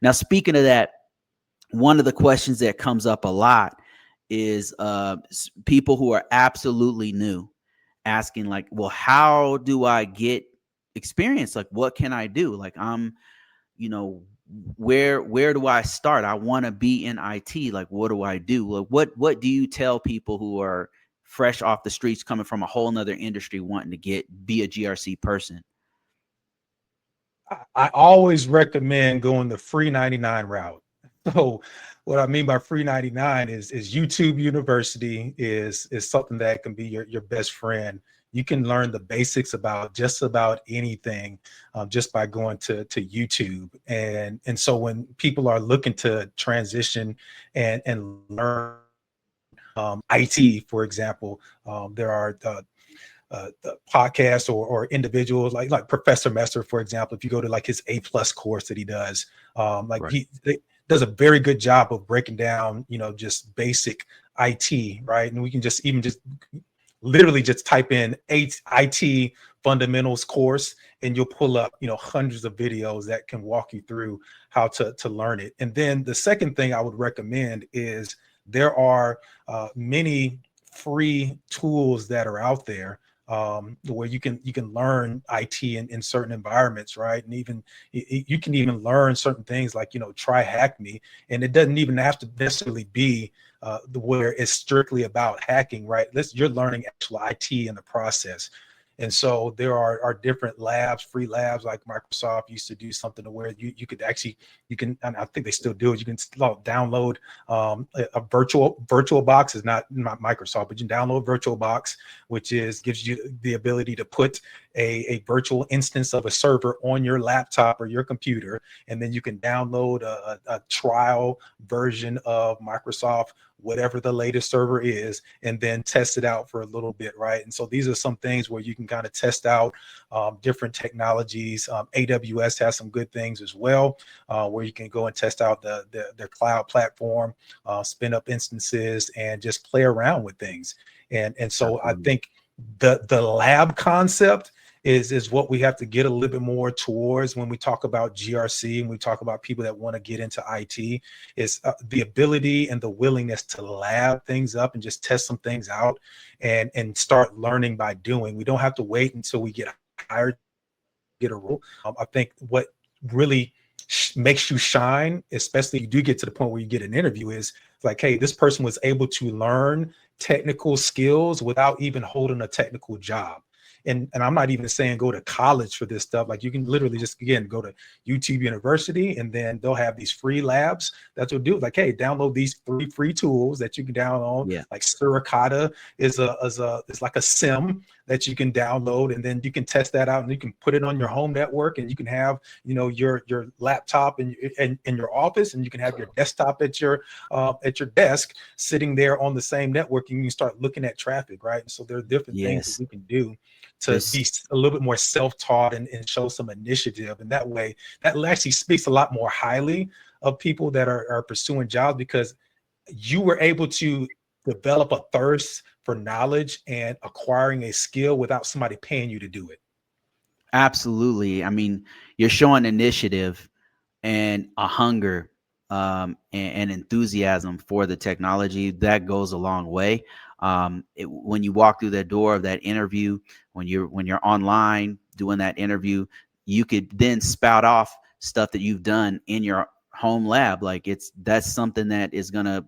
Now, speaking of that, one of the questions that comes up a lot is people who are absolutely new asking, like, well, how do I get experience? Like, what can I do? Like, you know, where do I start? I want to be in IT. Like, what do I do? Like, what do you tell people who are fresh off the streets, coming from a whole nother industry, wanting to be a GRC person? I always recommend going the free 99 route. So what I mean by free 99 is YouTube University is something that can be your best friend. You can learn the basics about just about anything just by going to YouTube. And so when people are looking to transition and learn IT, for example, there are the podcast or individuals like Professor Messer, for example. If you go to like his A+ course that he does, like Right. he does a very good job of breaking down, just basic IT, right? And we can just even just literally just type in IT fundamentals course, and you'll pull up, hundreds of videos that can walk you through how to learn it. And then the second thing I would recommend is there are many free tools that are out there where you can learn IT in certain environments, right? And even you can even learn certain things like try hack me, and it doesn't even have to necessarily be where it's strictly about hacking, right? You're learning actual IT in the process. And so there are different labs, free labs, like Microsoft used to do something to where you could actually, and I think they still do it. You can download a virtual box. Is not Microsoft, but you can download VirtualBox, which gives you the ability to put a virtual instance of a server on your laptop or your computer, and then you can download a trial version of Microsoft, whatever the latest server is, and then test it out for a little bit, right? And so these are some things where you can kind of test out different technologies. AWS has some good things as well, where you can go and test out their cloud platform, spin up instances, and just play around with things. And so I Absolutely. think the lab concept is what we have to get a little bit more towards when we talk about GRC and we talk about people that want to get into IT, is the ability and the willingness to lab things up and just test some things out and start learning by doing. We don't have to wait until we get hired, get a role. I think what really makes you shine, especially if you do get to the point where you get an interview, is like, hey, this person was able to learn technical skills without even holding a technical job. And I'm not even saying go to college for this stuff. Like, you can literally just, again, go to YouTube University, and then they'll have these free labs. That's what do. Like, hey, download these 3 free tools that you can download. Yeah. Like Suricata is like a sim that you can download, and then you can test that out, and you can put it on your home network, and you can have your laptop in your office, and you can have your desktop at your desk sitting there on the same network, and you can start looking at traffic, right? So there are different things that Yes. we can do to There's be a little bit more self-taught and show some initiative. And that way, that actually speaks a lot more highly of people that are pursuing jobs, because you were able to develop a thirst for knowledge and acquiring a skill without somebody paying you to do it. absolutely. I mean, you're showing initiative and a hunger, and enthusiasm for the technology. That goes a long way. When you walk through that door of that interview, when you're online doing that interview, you could then spout off stuff that you've done in your home lab. Like, that's something that is gonna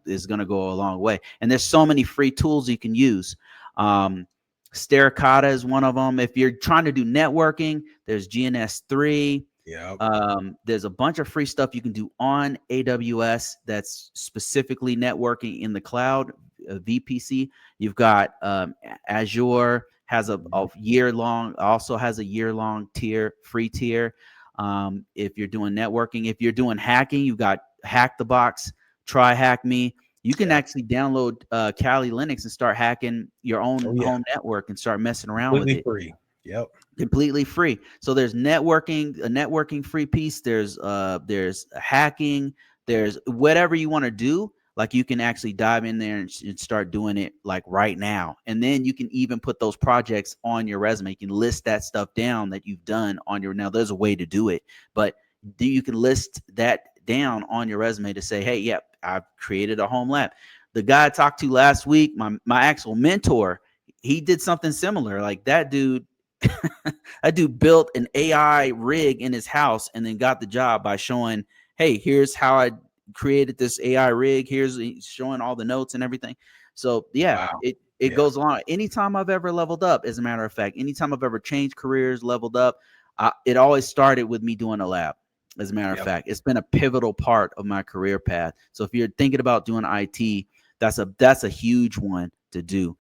go a long way. And there's so many free tools you can use. um Stericata is one of them. If you're trying to do networking, there's GNS3. Yeah. There's a bunch of free stuff you can do on AWS that's specifically networking in the cloud, VPC. You've got Azure has a year long, also has a year long tier, free tier. If you're doing networking, if you're doing hacking, you've got Hack the Box, Try Hack Me. You can Yeah. actually download Kali Linux and start hacking your own Oh yeah. home network and start messing around with Completely it, free. Yep. completely free. So there's networking, a networking free piece. There's hacking. There's whatever you want to do. Like, you can actually dive in there and start doing it like right now. And then you can even put those projects on your resume. You can list that stuff down that you've done on your. Now there's a way to do it, but you can list down on your resume to say, hey, yep, I've created a home lab. The guy I talked to last week, my actual mentor, he did something similar. Like that dude, that dude built an AI rig in his house and then got the job by showing, hey, here's how I created this AI rig. Here's showing all the notes and everything. So yeah, Wow. it Yeah. goes along. Anytime I've ever leveled up, as a matter of fact, anytime I've ever changed careers, leveled up, it always started with me doing a lab. As a matter of Yep. fact, it's been a pivotal part of my career path. So if you're thinking about doing IT, that's a huge one to do.